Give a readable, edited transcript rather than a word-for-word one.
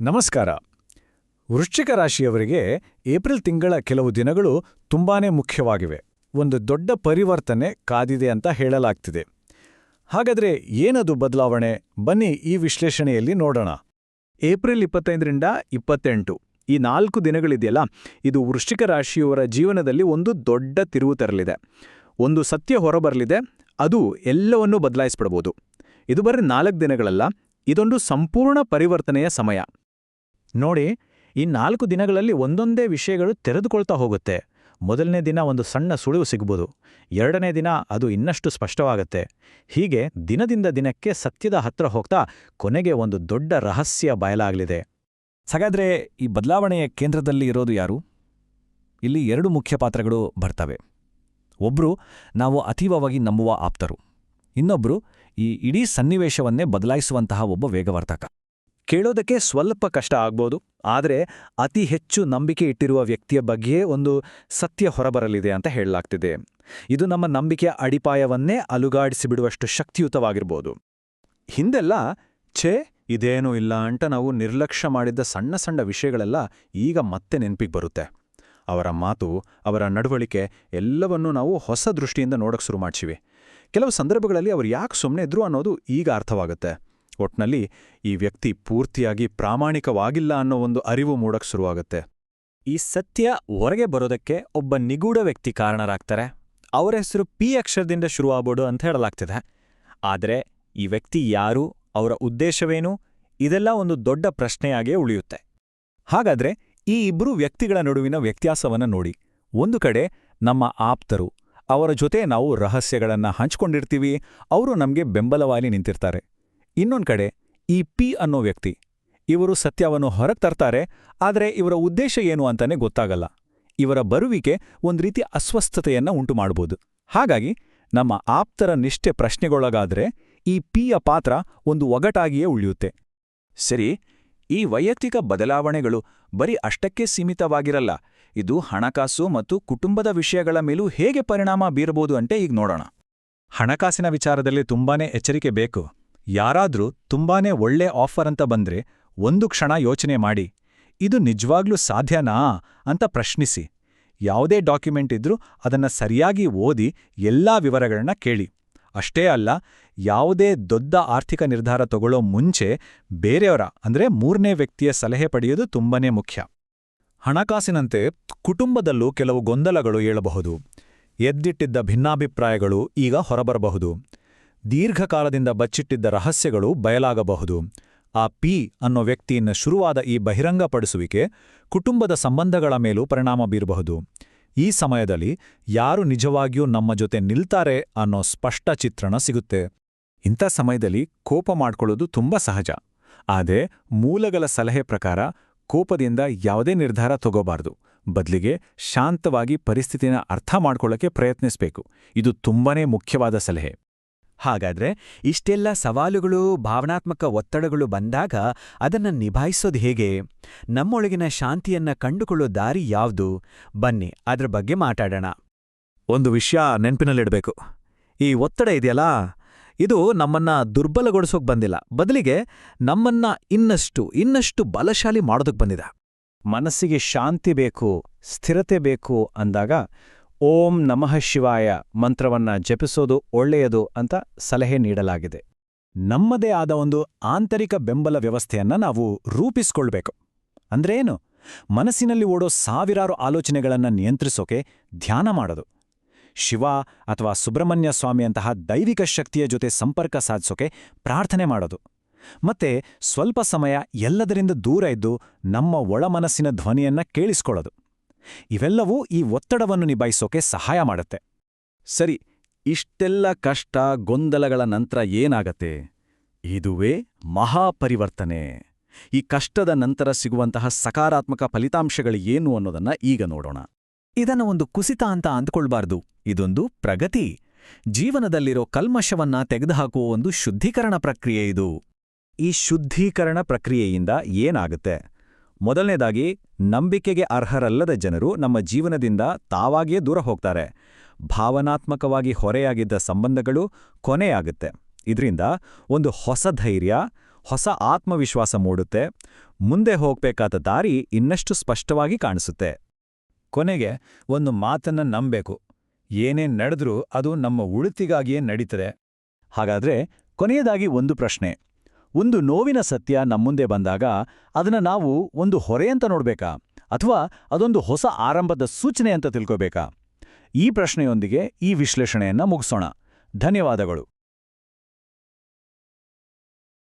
ನಮಸ್ಕಾರ. ವೃಶ್ಚಿಕ ರಾಶಿಯವರಿಗೆ ಏಪ್ರಿಲ್ ತಿಂಗಳ ಕೆಲವು ದಿನಗಳು ತುಂಬಾನೇ ಮುಖ್ಯವಾಗಿವೆ. ಒಂದು ದೊಡ್ಡ ಪರಿವರ್ತನೆ ಕಾದಿದೆ ಅಂತ ಹೇಳಲಾಗ್ತಿದೆ. ಹಾಗಾದ್ರೆ ಏನದು ಬದಲಾವಣೆ? ಬನ್ನಿ ಈ ವಿಶ್ಲೇಷಣೆಯಲ್ಲಿ ನೋಡೋಣ. ಏಪ್ರಿಲ್ 25ರಿಂದ 28 ಈ 4 ದಿನಗಳಿದೆಯಲ್ಲ, ಇದು ವೃಶ್ಚಿಕ ರಾಶಿಯವರ ಜೀವನದಲ್ಲಿ ಒಂದು ದೊಡ್ಡ ತಿರುವು ತರಲಿದೆ. ಒಂದು ಸತ್ಯ ಹೊರಬರಲಿದೆ, ಅದು ಎಲ್ಲವನ್ನೂ ಬದಲಾಯಿಸ್ಬಿಡಬಹುದು. ಇದು ಬರೀ 4 ದಿನಗಳಲ್ಲ, ಇದೊಂದು ಸಂಪೂರ್ಣ ಪರಿವರ್ತನೆಯ ಸಮಯ. ನೋಡಿ, ಈ 4 ದಿನಗಳಲ್ಲಿ ಒಂದೊಂದೇ ವಿಷಯಗಳು ತೆರೆದುಕೊಳ್ತಾ ಹೋಗುತ್ತೆ. ಮೊದಲನೇ ದಿನ ಒಂದು ಸಣ್ಣ ಸುಳಿವು ಸಿಗ್ಬೋದು, ಎರಡನೇ ದಿನ ಅದು ಇನ್ನಷ್ಟು ಸ್ಪಷ್ಟವಾಗುತ್ತೆ. ಹೀಗೆ ದಿನದಿಂದ ದಿನಕ್ಕೆ ಸತ್ಯದ ಹತ್ರ ಹೋಗ್ತಾ ಕೊನೆಗೆ ಒಂದು ದೊಡ್ಡ ರಹಸ್ಯ ಬಯಲಾಗಲಿದೆ. ಹಾಗಾದ್ರೆ ಈ ಬದಲಾವಣೆಯ ಕೇಂದ್ರದಲ್ಲಿ ಇರೋದು ಯಾರು? ಇಲ್ಲಿ 2 ಮುಖ್ಯ ಪಾತ್ರಗಳು ಬರ್ತವೆ. ಒಬ್ರು ನಾವು ಅತೀವವಾಗಿ ನಂಬುವ ಆಪ್ತರು, ಇನ್ನೊಬ್ರು ಈ ಇಡೀ ಸನ್ನಿವೇಶವನ್ನೇ ಬದಲಾಯಿಸುವಂತಹ ಒಬ್ಬ ವೇಗವರ್ತಕ. ಕೇಳೋದಕ್ಕೆ ಸ್ವಲ್ಪ ಕಷ್ಟ ಆಗ್ಬೋದು, ಆದರೆ ಅತಿ ಹೆಚ್ಚು ನಂಬಿಕೆ ಇಟ್ಟಿರುವ ವ್ಯಕ್ತಿಯ ಬಗ್ಗೆಯೇ ಒಂದು ಸತ್ಯ ಹೊರಬರಲಿದೆ ಅಂತ ಹೇಳಲಾಗ್ತಿದೆ. ಇದು ನಮ್ಮ ನಂಬಿಕೆಯ ಅಡಿಪಾಯವನ್ನೇ ಅಲುಗಾಡಿಸಿಬಿಡುವಷ್ಟು ಶಕ್ತಿಯುತವಾಗಿರ್ಬೋದು. ಹಿಂದೆಲ್ಲ ಇದೇನೂ ಇಲ್ಲ ಅಂತ ನಾವು ನಿರ್ಲಕ್ಷ್ಯ ಮಾಡಿದ್ದ ಸಣ್ಣ ಸಣ್ಣ ವಿಷಯಗಳೆಲ್ಲ ಈಗ ಮತ್ತೆ ನೆನಪಿಗೆ ಬರುತ್ತೆ. ಅವರ ಮಾತು, ಅವರ ನಡವಳಿಕೆ ಎಲ್ಲವನ್ನೂ ನಾವು ಹೊಸ ದೃಷ್ಟಿಯಿಂದ ನೋಡಕ್ಕೆ ಶುರು ಮಾಡ್ತೀವಿ. ಕೆಲವು ಸಂದರ್ಭಗಳಲ್ಲಿ ಅವರು ಯಾಕೆ ಸುಮ್ಮನೆ ಇದ್ರು ಅನ್ನೋದು ಈಗ ಅರ್ಥವಾಗುತ್ತೆ. ಒಟ್ನಲ್ಲಿ ಈ ವ್ಯಕ್ತಿ ಪೂರ್ತಿಯಾಗಿ ಪ್ರಾಮಾಣಿಕವಾಗಿಲ್ಲ ಅನ್ನೋ ಒಂದು ಅರಿವು ಮೂಡಕ್ಕೆ ಶುರುವಾಗುತ್ತೆ. ಈ ಸತ್ಯ ಹೊರಗೆ ಬರೋದಕ್ಕೆ ಒಬ್ಬ ನಿಗೂಢ ವ್ಯಕ್ತಿ ಕಾರಣರಾಗ್ತಾರೆ. ಅವರ ಹೆಸರು ಪಿ ಅಕ್ಷರದಿಂದ ಶುರುವಾಗ್ಬೋದು ಅಂತ ಹೇಳಲಾಗ್ತಿದೆ. ಆದರೆ ಈ ವ್ಯಕ್ತಿ ಯಾರು, ಅವರ ಉದ್ದೇಶವೇನು, ಇದೆಲ್ಲ ಒಂದು ದೊಡ್ಡ ಪ್ರಶ್ನೆಯಾಗೇ ಉಳಿಯುತ್ತೆ. ಹಾಗಾದ್ರೆ ಈ ಇಬ್ಬರು ವ್ಯಕ್ತಿಗಳ ನಡುವಿನ ವ್ಯತ್ಯಾಸವನ್ನ ನೋಡಿ. ಒಂದು ಕಡೆ ನಮ್ಮ ಆಪ್ತರು, ಅವರ ಜೊತೆ ನಾವು ರಹಸ್ಯಗಳನ್ನ ಹಂಚ್ಕೊಂಡಿರ್ತೀವಿ, ಅವರು ನಮಗೆ ಬೆಂಬಲವಾಗಿ ನಿಂತಿರ್ತಾರೆ. ಇನ್ನೊಂದು ಕಡೆ ಈ ಪಿ ಅನ್ನೋ ವ್ಯಕ್ತಿ, ಇವರು ಸತ್ಯವನ್ನು ಹೊರಗೆ ತರ್ತಾರೆ, ಆದರೆ ಇವರ ಉದ್ದೇಶ ಏನು ಅಂತಾನೆ ಗೊತ್ತಾಗಲ್ಲ. ಇವರ ಬರುವಿಕೆ ಒಂದು ರೀತಿ ಅಸ್ವಸ್ಥತೆಯನ್ನ ಉಂಟು ಮಾಡಬಹುದು. ಹಾಗಾಗಿ ನಮ್ಮ ಆಪ್ತರ ನಿಷ್ಠೆ ಪ್ರಶ್ನೆಗೊಳಗಾದ್ರೆ ಈ ಪಿಯ ಪಾತ್ರ ಒಂದು ಒಗಟಾಗಿಯೇ ಉಳಿಯುತ್ತೆ. ಸರಿ, ಈ ವೈಯಕ್ತಿಕ ಬದಲಾವಣೆಗಳು ಬರೀ ಅಷ್ಟಕ್ಕೆ ಸೀಮಿತವಾಗಿರಲ್ಲ. ಇದು ಹಣಕಾಸು ಮತ್ತು ಕುಟುಂಬದ ವಿಷಯಗಳ ಮೇಲೂ ಹೇಗೆ ಪರಿಣಾಮ ಬೀರಬಹುದು ಅಂತ ಈಗ ನೋಡೋಣ. ಹಣಕಾಸಿನ ವಿಚಾರದಲ್ಲಿ ತುಂಬಾನೇ ಎಚ್ಚರಿಕೆ ಬೇಕು. ಯಾರಾದ್ರೂ ತುಂಬಾನೇ ಒಳ್ಳೆ ಆಫರ್ ಅಂತ ಬಂದ್ರೆ ಒಂದು ಕ್ಷಣ ಯೋಚನೆ ಮಾಡಿ, ಇದು ನಿಜವಾಗ್ಲೂ ಸಾಧ್ಯನಾ ಅಂತ ಪ್ರಶ್ನಿಸಿ. ಯಾವುದೇ ಡಾಕ್ಯುಮೆಂಟ್ ಇದ್ರೂ ಅದನ್ನ ಸರಿಯಾಗಿ ಓದಿ ಎಲ್ಲಾ ವಿವರಗಳನ್ನ ಕೇಳಿ. ಅಷ್ಟೇ ಅಲ್ಲ, ಯಾವುದೇ ದೊಡ್ಡ ಆರ್ಥಿಕ ನಿರ್ಧಾರ ತಗೊಳ್ಳೋ ಮುಂಚೆ ಬೇರೆಯವರ ಅಂದ್ರೆ 3ನೇ ವ್ಯಕ್ತಿಯ ಸಲಹೆ ಪಡೆಯೋದು ತುಂಬಾನೇ ಮುಖ್ಯ. ಹಣಕಾಸಿನಂತೆ ಕುಟುಂಬದಲ್ಲೂ ಕೆಲವು ಗೊಂದಲಗಳು ಏಳಬಹುದು. ಎದ್ದಿಟ್ಟಿದ್ದ ಭಿನ್ನಾಭಿಪ್ರಾಯಗಳು ಈಗ ಹೊರಬರಬಹುದು. ದೀರ್ಘಕಾಲದಿಂದ ಬಚ್ಚಿಟ್ಟಿದ್ದ ರಹಸ್ಯಗಳು ಬಯಲಾಗಬಹುದು. ಆ ಪಿ ಅನ್ನೋ ವ್ಯಕ್ತಿಯಿಂದ ಶುರುವಾದ ಈ ಬಹಿರಂಗಪಡಿಸುವಿಕೆ ಕುಟುಂಬದ ಸಂಬಂಧಗಳ ಮೇಲೂ ಪರಿಣಾಮ ಬೀರಬಹುದು. ಈ ಸಮಯದಲ್ಲಿ ಯಾರು ನಿಜವಾಗಿಯೂ ನಮ್ಮ ಜೊತೆ ನಿಲ್ತಾರೆ ಅನ್ನೋ ಸ್ಪಷ್ಟ ಚಿತ್ರಣ ಸಿಗುತ್ತೆ. ಇಂಥ ಸಮಯದಲ್ಲಿ ಕೋಪ ಮಾಡ್ಕೊಳ್ಳೋದು ತುಂಬಾ ಸಹಜ. ಆದರೆ ಮೂಲಗಳ ಸಲಹೆ ಪ್ರಕಾರ ಕೋಪದಿಂದ ಯಾವುದೇ ನಿರ್ಧಾರ ತಗೋಬಾರ್ದು. ಬದಲಿಗೆ ಶಾಂತವಾಗಿ ಪರಿಸ್ಥಿತಿನ ಅರ್ಥ ಮಾಡ್ಕೊಳ್ಳೋಕೆ ಪ್ರಯತ್ನಿಸಬೇಕು. ಇದು ತುಂಬಾನೇ ಮುಖ್ಯವಾದ ಸಲಹೆ. ಹಾಗಾದ್ರೆ ಇಷ್ಟೆಲ್ಲ ಸವಾಲುಗಳು, ಭಾವನಾತ್ಮಕ ಒತ್ತಡಗಳು ಬಂದಾಗ ಅದನ್ನ ನಿಭಾಯಿಸೋದು ಹೇಗೆ? ನಮ್ಮೊಳಗಿನ ಶಾಂತಿಯನ್ನ ಕಂಡುಕೊಳ್ಳೋ ದಾರಿ ಯಾವುದು? ಬನ್ನಿ ಅದ್ರ ಬಗ್ಗೆ ಮಾತಾಡೋಣ. ಒಂದು ವಿಷಯ ನೆನಪಿನಲ್ಲಿಡಬೇಕು. ಈ ಒತ್ತಡ ಇದೆಯಲ್ಲ, ಇದು ನಮ್ಮನ್ನ ದುರ್ಬಲಗೊಳಿಸೋಕ್ ಬಂದಿಲ್ಲ, ಬದಲಿಗೆ ನಮ್ಮನ್ನ ಇನ್ನಷ್ಟು ಬಲಶಾಲಿ ಮಾಡೋದಕ್ಕೆ ಬಂದಿದೆ. ಮನಸ್ಸಿಗೆ ಶಾಂತಿ ಬೇಕು, ಸ್ಥಿರತೆ ಬೇಕು ಅಂದಾಗ ಓಂ ನಮಃ ಶಿವಾಯ ಮಂತ್ರವನ್ನ ಜಪಿಸೋದು ಒಳ್ಳೆಯದು ಅಂತ ಸಲಹೆ ನೀಡಲಾಗಿದೆ. ನಮ್ಮದೇ ಆದ ಒಂದು ಆಂತರಿಕ ಬೆಂಬಲ ವ್ಯವಸ್ಥೆಯನ್ನ ನಾವು ರೂಪಿಸ್ಕೊಳ್ಬೇಕು. ಅಂದ್ರೇನು? ಮನಸ್ಸಿನಲ್ಲಿ ಓಡೋ ಸಾವಿರಾರು ಆಲೋಚನೆಗಳನ್ನ ನಿಯಂತ್ರಿಸೋಕೆ ಧ್ಯಾನ ಮಾಡೋದು, ಶಿವ ಅಥವಾ ಸುಬ್ರಹ್ಮಣ್ಯ ಸ್ವಾಮಿಯಂತಹ ದೈವಿಕ ಶಕ್ತಿಯ ಜೊತೆ ಸಂಪರ್ಕ ಸಾಧಿಸೋಕೆ ಪ್ರಾರ್ಥನೆ ಮಾಡೋದು, ಮತ್ತೆ ಸ್ವಲ್ಪ ಸಮಯ ಎಲ್ಲದರಿಂದ ದೂರ ಇದ್ದು ನಮ್ಮ ಒಳಮನಸ್ಸಿನ ಧ್ವನಿಯನ್ನ ಕೇಳಿಸ್ಕೊಳ್ಳೋದು. ಇವೆಲ್ಲವೂ ಈ ಒತ್ತಡವನ್ನು ನಿಭಾಯಿಸೋಕೆ ಸಹಾಯ ಮಾಡುತ್ತೆ. ಸರಿ, ಇಷ್ಟೆಲ್ಲ ಕಷ್ಟ, ಗೊಂದಲಗಳ ನಂತರ ಏನಾಗತ್ತೆ? ಇದುವೇ ಮಹಾಪರಿವರ್ತನೆ. ಈ ಕಷ್ಟದ ನಂತರ ಸಿಗುವಂತಹ ಸಕಾರಾತ್ಮಕ ಫಲಿತಾಂಶಗಳು ಏನು ಅನ್ನೋದನ್ನ ಈಗ ನೋಡೋಣ. ಇದನ್ನ ಒಂದು ಕುಸಿತ ಅಂತ ಅಂದ್ಕೊಳ್ಬಾರ್ದು, ಇದೊಂದು ಪ್ರಗತಿ. ಜೀವನದಲ್ಲಿರೋ ಕಲ್ಮಶವನ್ನ ತೆಗೆದುಹಾಕುವ ಒಂದು ಶುದ್ಧೀಕರಣ ಪ್ರಕ್ರಿಯೆ ಇದು. ಈ ಶುದ್ಧೀಕರಣ ಪ್ರಕ್ರಿಯೆಯಿಂದ ಏನಾಗುತ್ತೆ? ಮೊದಲನೇದಾಗಿ, ನಂಬಿಕೆಗೆ ಅರ್ಹರಲ್ಲದ ಜನರು ನಮ್ಮ ಜೀವನದಿಂದ ತಾವಾಗಿಯೇ ದೂರ ಹೋಗ್ತಾರೆ. ಭಾವನಾತ್ಮಕವಾಗಿ ಹೊರೆಯಾಗಿದ್ದ ಸಂಬಂಧಗಳು ಕೊನೆಯಾಗುತ್ತೆ. ಇದರಿಂದ ಒಂದು ಹೊಸ ಧೈರ್ಯ, ಹೊಸ ಆತ್ಮವಿಶ್ವಾಸ ಮೂಡುತ್ತೆ, ಮುಂದೆ ಹೋಗ್ಬೇಕಾದ ದಾರಿ ಇನ್ನಷ್ಟು ಸ್ಪಷ್ಟವಾಗಿ ಕಾಣಿಸುತ್ತೆ. ಕೊನೆಗೆ ಒಂದು ಮಾತನ್ನ ನಂಬೇಕು, ಏನೇನ್ ನಡೆದ್ರೂ ಅದು ನಮ್ಮ ಉಳಿತಿಗಾಗಿಯೇ ನಡೀತದೆ. ಹಾಗಾದ್ರೆ ಕೊನೆಯದಾಗಿ ಒಂದು ಪ್ರಶ್ನೆ. ಒಂದು ನೋವಿನ ಸತ್ಯ ನಮ್ಮುಂದೆ ಬಂದಾಗ ಅದನ್ನ ನಾವು ಒಂದು ಹೊರೆಯಂತ ನೋಡ್ಬೇಕಾ ಅಥವಾ ಅದೊಂದು ಹೊಸ ಆರಂಭದ ಸೂಚನೆ ಅಂತ ತಿಳ್ಕೋಬೇಕಾ? ಈ ಪ್ರಶ್ನೆಯೊಂದಿಗೆ ಈ ವಿಶ್ಲೇಷಣೆಯನ್ನ ಮುಗಿಸೋಣ. ಧನ್ಯವಾದಗಳು.